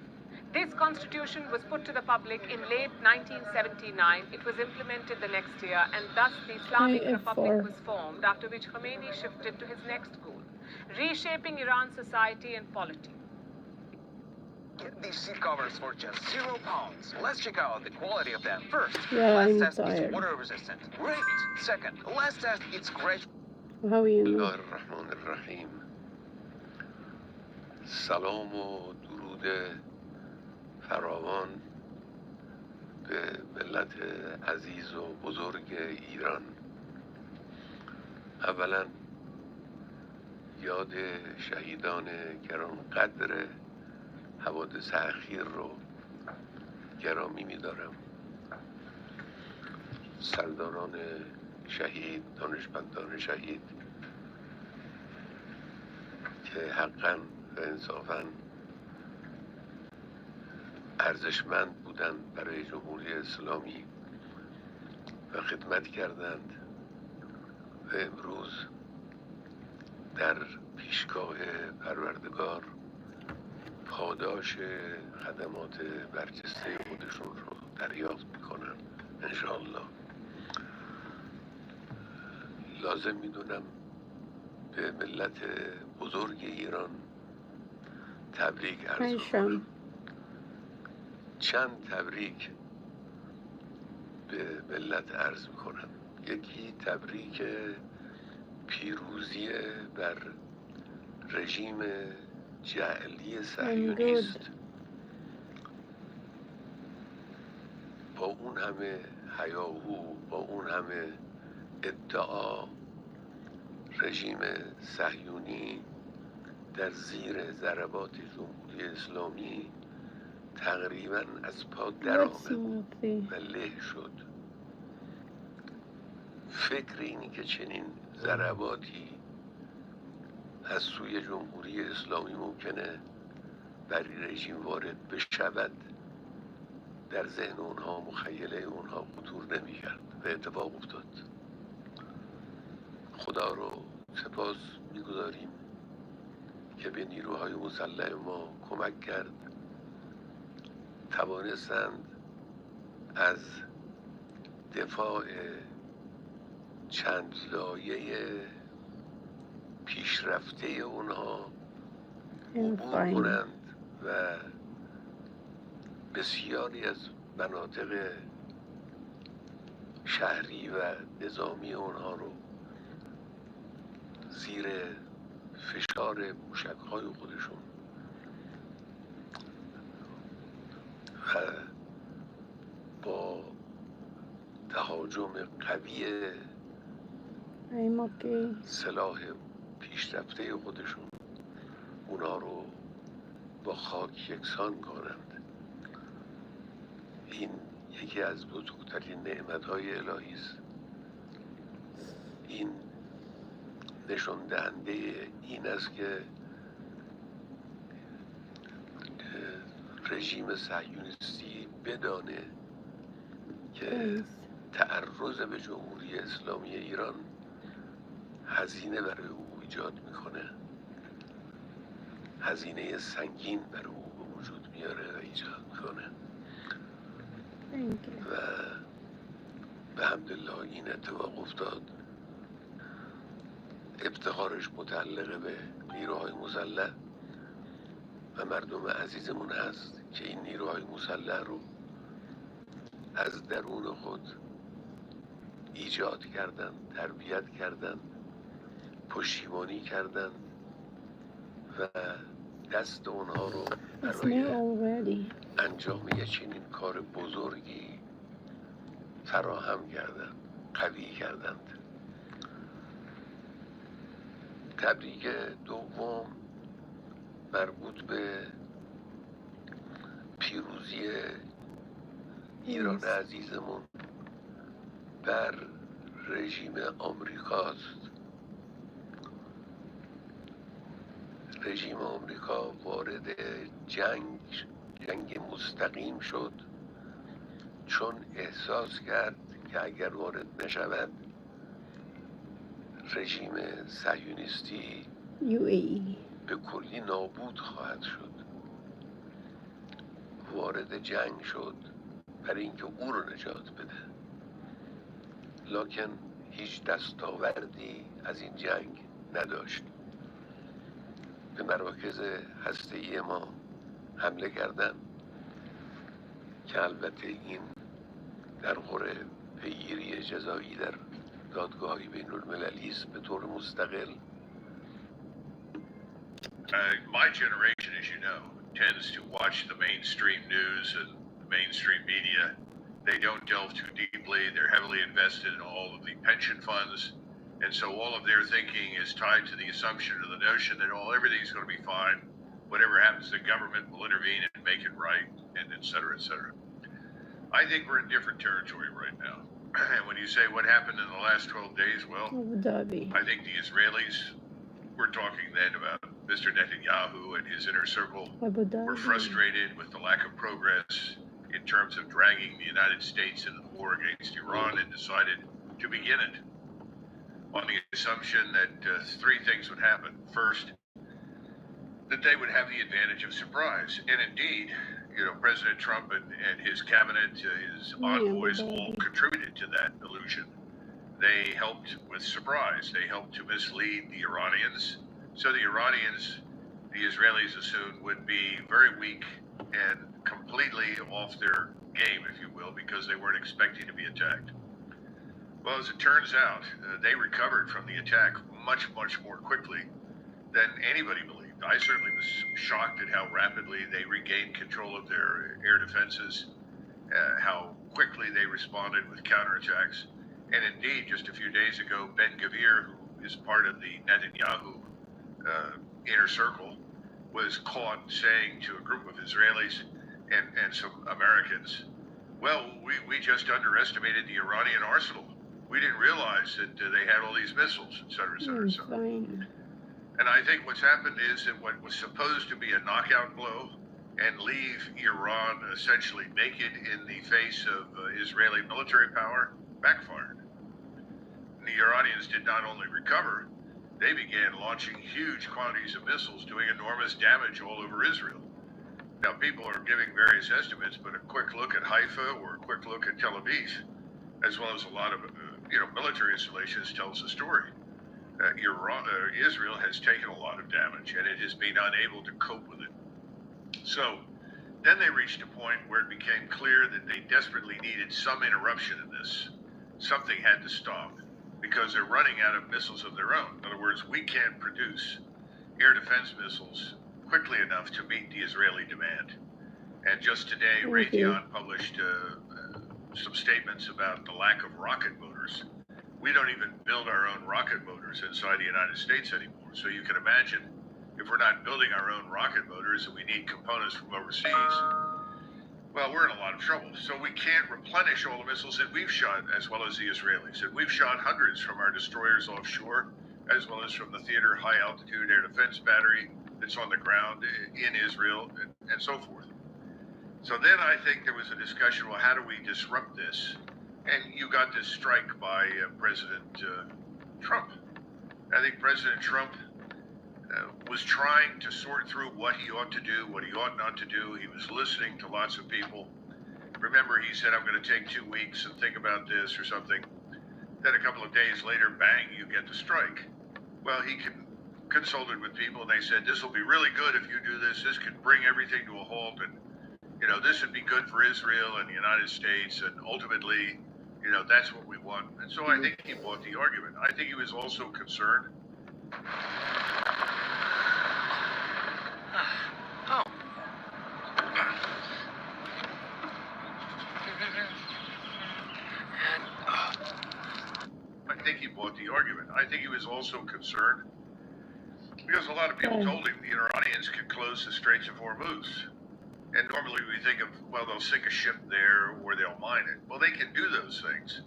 This constitution was put to the public in late 1979. It was implemented the next year, and thus the Islamic Republic was formed, after which Khomeini shifted to his next goal, reshaping Iran's society and polity. Get these seat covers for just £0. Let's check out the quality of them. First, Yeah, I'm let's test tired. it's water resistant. Great. Second, let's test its great. How are you? الله الرحمن الرحیم. سلام و درود فراوان به ملت عزیز و بزرگ ایران. اولا یاد شهیدان گرانقدر حوادث اخیر رو گرامی می‌دارم. سرداران شهید، دانشمندان شهید که حقاً و انصافاً ارزشمند بودند برای جمهوری اسلامی و خدمت کردند و امروز در پیشگاه پروردگار پاداش خدمات برجسته خودشون رو دریافت میکنن انشاءالله. لازم میدونم به ملت بزرگ ایران تبریک عرض عشم. میکنم. چند تبریک به ملت عرض میکنم. یکی تبریک پیروزی بر رژیم جعلی صهیونی است. با اون همه هیاهو، با اون همه ادعا، رژیم صهیونی در زیر ضربات جمهوری اسلامی تقریبا از پا درآمد و له شد. فکر اینی که چنین ضرباتی از سوی جمهوری اسلامی ممکنه بر رژیم وارد بشود در ذهن اونها، مخیله اونها خطور نمی‌کرد و اتفاق افتاد. خدا رو سپاس می‌گذاریم که به نیروهای مسلح ما کمک کرد، توانستند از دفاع چند لایه پیشرفته اونها عبور کنند و بسیاری از مناطق شهری و نظامی اونها رو زیر فشار موشک‌های خودشون و با تهاجم قوی سلاح پیشرفته خودشون اونا رو با خاک یکسان کنند. این یکی از بزرگترین نعمت‌های الهی است. این نشان دهنده این است که رژیم صهیونیستی بدانه که تعرض به جمهوری اسلامی ایران هزینه برای او ایجاد میکنه، هزینه سنگین برای او به وجود میاره و ایجاد میکنه و به حمدالله این اتفاق افتاد. افتخارش متعلق به نیروهای مسلح و مردم عزیزمون هست که این نیروهای مسلح رو از درون خود ایجاد کردن، تربیت کردن، پشتیبانی کردن و دست اونها رو برای انجام یک چنین کار بزرگی فراهم کردن، قوی کردند. تبریک دوم مربوط به پیروزی ایران عزیزمون بر رژیم آمریکاست. رژیم آمریکا وارد جنگ مستقیم شد چون احساس کرد که اگر وارد نشود رژیم صهیونیستی به کلی نابود خواهد شد. وارد جنگ شد برای اینکه او رو نجات بده، لکن هیچ دستاوردی از این جنگ نداشت. به مراکز هسته‌ای ما حمله کردن که البته این در خور پیگیری جزایی در دادگاه‌های بین‌المللی است به طور مستقل. My generation, as you know, tends to watch the mainstream news and the mainstream media. They don't delve too deeply. They're heavily invested in all of the pension funds. And so all of their thinking is tied to the assumption or the notion that everything's going to be fine. Whatever happens, the government will intervene and make it right, and et cetera, et cetera. I think we're in different territory right now. And when you say what happened in the last 12 days, well, I think the Israelis, we're talking then about Mr. Netanyahu and his inner circle, were frustrated with the lack of progress in terms of dragging the United States into the war against Iran and decided to begin it on the assumption that three things would happen. First, that they would have the advantage of surprise. And indeed, President Trump and his cabinet, his envoys all contributed to that illusion. They helped with surprise. They helped to mislead the Iranians. So the Iranians, the Israelis assumed would be very weak and completely off their game, if you will, because they weren't expecting to be attacked. Well, as it turns out, they recovered from the attack much, much more quickly than anybody believed. I certainly was shocked at how rapidly they regained control of their air defenses, how quickly they responded with counterattacks. And indeed, just a few days ago, Ben-Gvir, who is part of the Netanyahu inner circle, was caught saying to a group of Israelis and some Americans, well, we just underestimated the Iranian arsenal. We didn't realize that they had all these missiles, et cetera, et cetera, et cetera. Fine. And I think what's happened is that what was supposed to be a knockout blow and leave Iran essentially naked in the face of Israeli military power backfired. The Iranians did not only recover, they began launching huge quantities of missiles, doing enormous damage all over Israel. Now, people are giving various estimates, but a quick look at Haifa or a quick look at Tel Aviv, as well as a lot of military installations, tells the story. Israel has taken a lot of damage, and it has been unable to cope with it. So then they reached a point where it became clear that they desperately needed some interruption in this. Something had to stop, because they're running out of missiles of their own. In other words, we can't produce air defense missiles quickly enough to meet the Israeli demand. And just today, Raytheon published some statements about the lack of rocket motors. We don't even build our own rocket motors inside the United States anymore. So you can imagine, if we're not building our own rocket motors and we need components from overseas, well, we're in a lot of trouble. So we can't replenish all the missiles that we've shot, as well as the Israelis. And we've shot hundreds from our destroyers offshore, as well as from the Theater High Altitude Air Defense Battery that's on the ground in Israel, and so forth. So then I think there was a discussion, well, how do we disrupt this? And you got this strike by President Trump. I think President Trump was trying to sort through what he ought to do, what he ought not to do. He was listening to lots of people. Remember, he said, I'm going to take 2 weeks and think about this or something. Then a couple of days later, bang, you get the strike. Well, he consulted with people, and they said, this will be really good if you do this. This could bring everything to a halt, and, this would be good for Israel and the United States, and ultimately, that's what we want. And so I think he bought the argument. I think he was also concerned. I think he bought the argument. I think he was also concerned because a lot of people told him the Iranians could close the Straits of Hormuz. And normally we think of, well, they'll sink a ship there or they'll mine it. Well, they can do those things.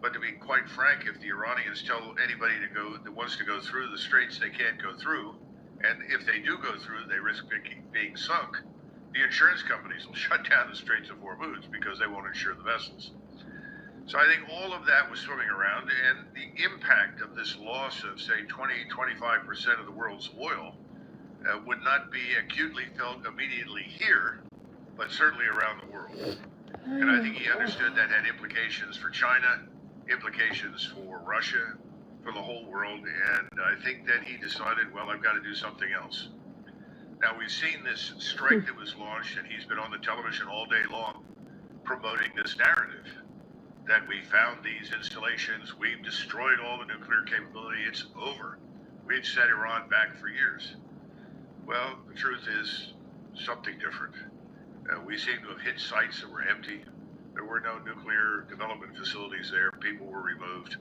But to be quite frank, if the Iranians tell anybody that wants to go through the straits, they can't go through. And if they do go through, they risk being sunk. The insurance companies will shut down the Straits of Hormuz because they won't insure the vessels. So I think all of that was swimming around, and the impact of this loss of, say, 20-25% of the world's oil would not be acutely felt immediately here, but certainly around the world. And I think he understood that had implications for China, implications for Russia, for the whole world, and I think that he decided, well, I've got to do something else. Now, we've seen this strike that was launched, and he's been on the television all day long promoting this narrative that we found these installations, we've destroyed all the nuclear capability, it's over. We've set Iran back for years. Well, the truth is something different. We seem to have hit sites that were empty. There were no nuclear development facilities there. People were removed.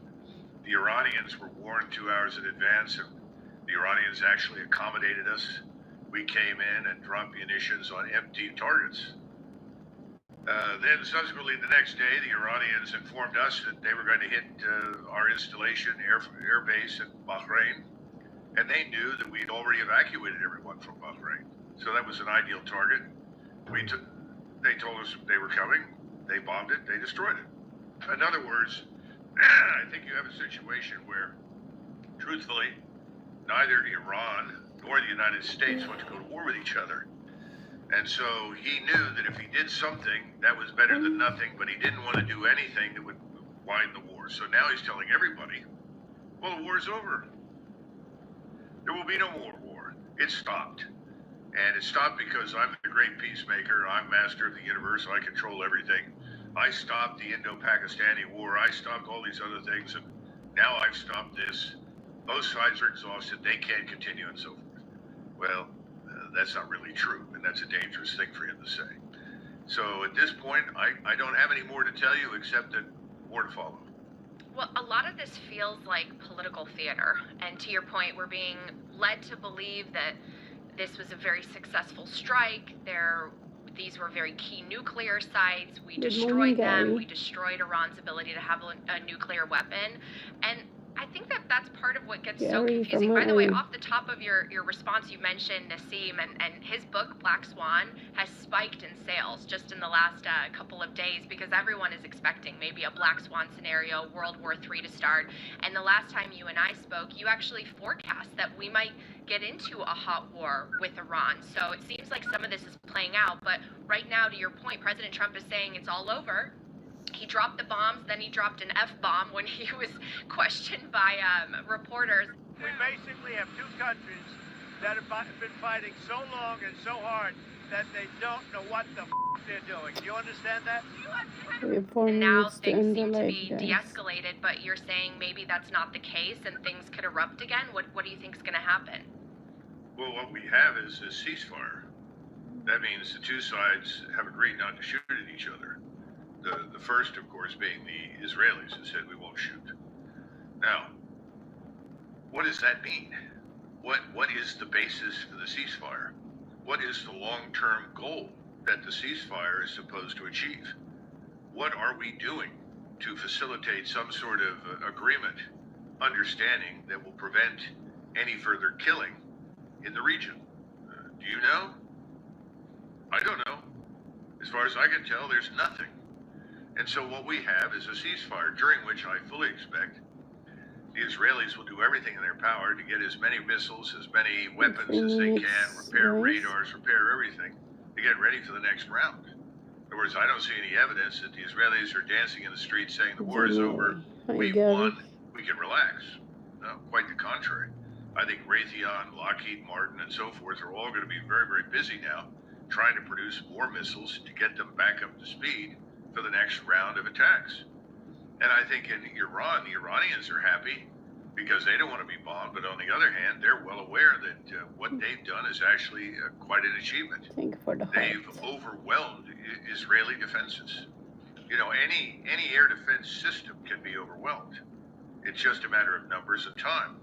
The Iranians were warned 2 hours in advance, and the Iranians actually accommodated us. We came in and dropped munitions on empty targets. Then subsequently the next day, the Iranians informed us that they were going to hit our installation, air base in Bahrain, and they knew that we'd already evacuated everyone from Bahrain. So that was an ideal target. They told us they were coming, they bombed it, they destroyed it. In other words, I think you have a situation where, truthfully, neither Iran nor the United States want to go to war with each other. And so he knew that if he did something, that was better than nothing, but he didn't want to do anything that would wind the war. So now he's telling everybody, well, the war's over. There will be no more war. It stopped. And it stopped because I'm the great peacemaker. I'm master of the universe. I control everything. I stopped the Indo-Pakistani war. I stopped all these other things. And now I've stopped this. Both sides are exhausted. They can't continue and so forth. Well, that's not really true. And that's a dangerous thing for him to say. So at this point, I don't have any more to tell you except that more to follow. Well, a lot of this feels like political theater. And to your point, we're being led to believe that this was a very successful strike. These were very key nuclear sites. We destroyed them. We destroyed Iran's ability to have a nuclear weapon. And I think that's part of what gets so confusing. By the way, off the top of your response, you mentioned Nassim, and his book, Black Swan, has spiked in sales just in the last couple of days because everyone is expecting maybe a Black Swan scenario, World War III to start. And the last time you and I spoke, you actually forecast that we might get into a hot war with Iran. So it seems like some of this is playing out. But right now, to your point, President Trump is saying it's all over. He dropped the bombs, then he dropped an F-bomb when he was questioned by reporters. We basically have two countries that have been fighting so long and so hard that they don't know what the they're doing. Do you understand that? And now things seem to be de-escalated, but you're saying maybe that's not the case and things could erupt again? What do you think is going to happen? Well, what we have is a ceasefire. That means the two sides have agreed not to shoot at each other. The first, of course, being the Israelis who said we won't shoot. Now, what does that mean? What is the basis for the ceasefire? What is the long-term goal that the ceasefire is supposed to achieve? What are we doing to facilitate some sort of agreement, understanding that will prevent any further killing in the region? Do you know? I don't know. As far as I can tell, there's nothing. And so what we have is a ceasefire during which I fully expect the Israelis will do everything in their power to get as many missiles, as many weapons as they can, repair radars, repair everything to get ready for the next round. In other words, I don't see any evidence that the Israelis are dancing in the streets saying the war is over, we've won, we can relax. No, quite the contrary. I think Raytheon, Lockheed Martin, and so forth are all going to be very, very busy now trying to produce more missiles to get them back up to speed for the next round of attacks. And I think in Iran, the Iranians are happy because they don't want to be bombed. But on the other hand, they're well aware that what they've done is actually quite an achievement. They've overwhelmed Israeli defenses. You know, any air defense system can be overwhelmed. It's just a matter of numbers and time.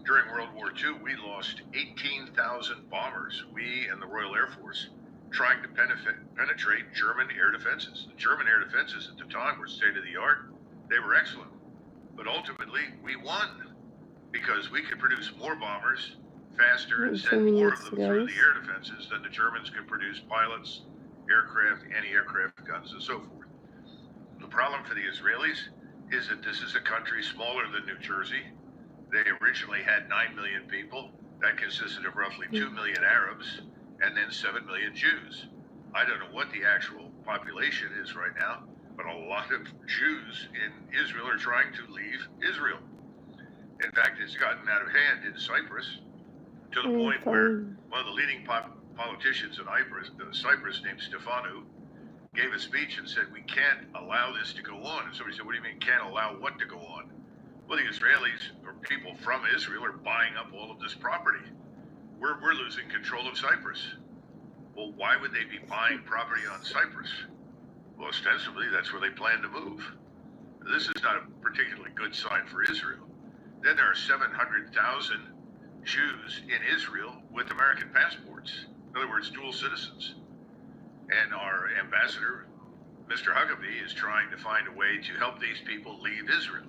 During World War II, we lost 18,000 bombers, we and the Royal Air Force, trying to penetrate German air defenses. The German air defenses at the time were state-of-the-art. They were excellent. But ultimately, we won because we could produce more bombers faster and send more of them through the air defenses than the Germans could produce pilots, aircraft, anti-aircraft guns, and so forth. The problem for the Israelis is that this is a country smaller than New Jersey. They originally had 9 million people. That consisted of roughly 2 million Arabs and then 7 million Jews. I don't know what the actual population is right now, but a lot of Jews in Israel are trying to leave Israel. In fact, it's gotten out of hand in Cyprus to the point where one of the leading politicians in Cyprus named Stefanou gave a speech and said, we can't allow this to go on. And somebody said, what do you mean can't allow what to go on? Well, the Israelis, or people from Israel, are buying up all of this property. We're losing control of Cyprus. Well, why would they be buying property on Cyprus? Well, ostensibly, that's where they plan to move. This is not a particularly good sign for Israel. Then there are 700,000 Jews in Israel with American passports. In other words, dual citizens. And our ambassador, Mr. Huckabee, is trying to find a way to help these people leave Israel.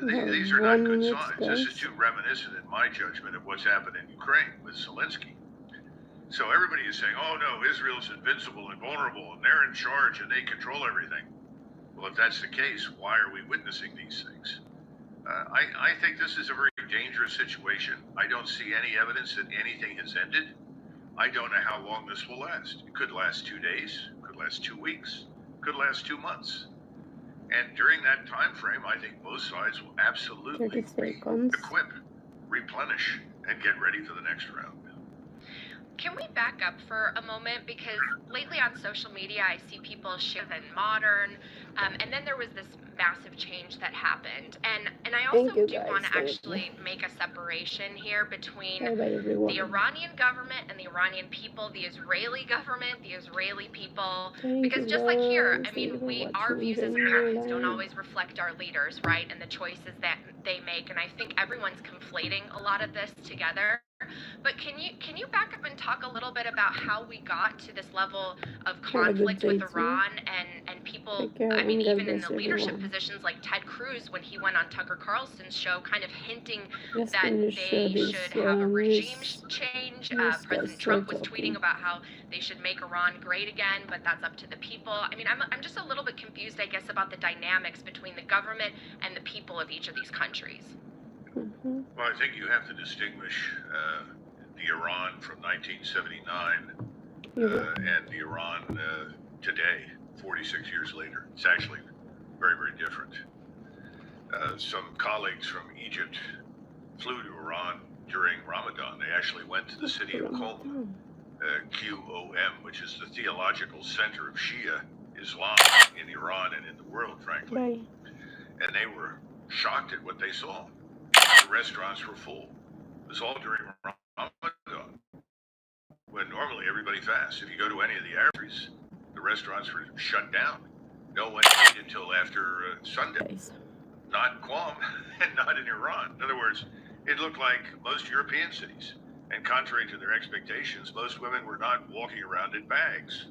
These are not good signs. This is too reminiscent, in my judgment, of what's happened in Ukraine with Zelensky. So everybody is saying, oh no, Israel's invincible and vulnerable, and they're in charge, and they control everything. Well, if that's the case, why are we witnessing these things? I think this is a very dangerous situation. I don't see any evidence that anything has ended. I don't know how long this will last. It could last 2 days, could last 2 weeks, could last 2 months. And during that time frame, I think both sides will absolutely equip, replenish, and get ready for the next round. Can we back up for a moment? Because lately on social media, I see people share and modern, and then there was this massive change that happened. And I also Thank you, do guys. want to Thank actually make a separation here between Bye bye, everyone. the Iranian government and the Iranian people, the Israeli government, the Israeli people. Thank Because you, just like here, guys. I Thank you mean, for our watching. views as Enjoy your Americans don't life. always reflect our leaders, right? And the choices that they make. And I think everyone's conflating a lot of this together. But can you back up and talk a little bit about how we got to this level of Have a good conflict day with too. Iran and people, Take care I mean, and God even in bless the leadership everyone. positions like Ted Cruz when he went on Tucker Carlson's show kind of hinting Let's that finish they this should have a regime news. change. News President guys Trump start was tweeting talking. about how they should make Iran great again, but that's up to the people. I mean, I'm just a little bit confused, I guess, about the dynamics between the government and the people of each of these countries. Mm-hmm. Well, I think you have to distinguish the Iran from 1979 and the Iran today, 46 years later. It's actually very, very different. Some colleagues from Egypt flew to Iran during Ramadan. They actually went to the city of Qom, QOM, which is the theological center of Shia Islam in Iran and in the world, frankly. Bye. And they were shocked at what they saw. The restaurants were full. It was all during Ramadan, when normally everybody fasts. If you go to any of the Arab countries, the restaurants were shut down. No one ate until after Sunday. Guys. Not Qom and not in Iran. In other words, it looked like most European cities. And contrary to their expectations, most women were not walking around in bags.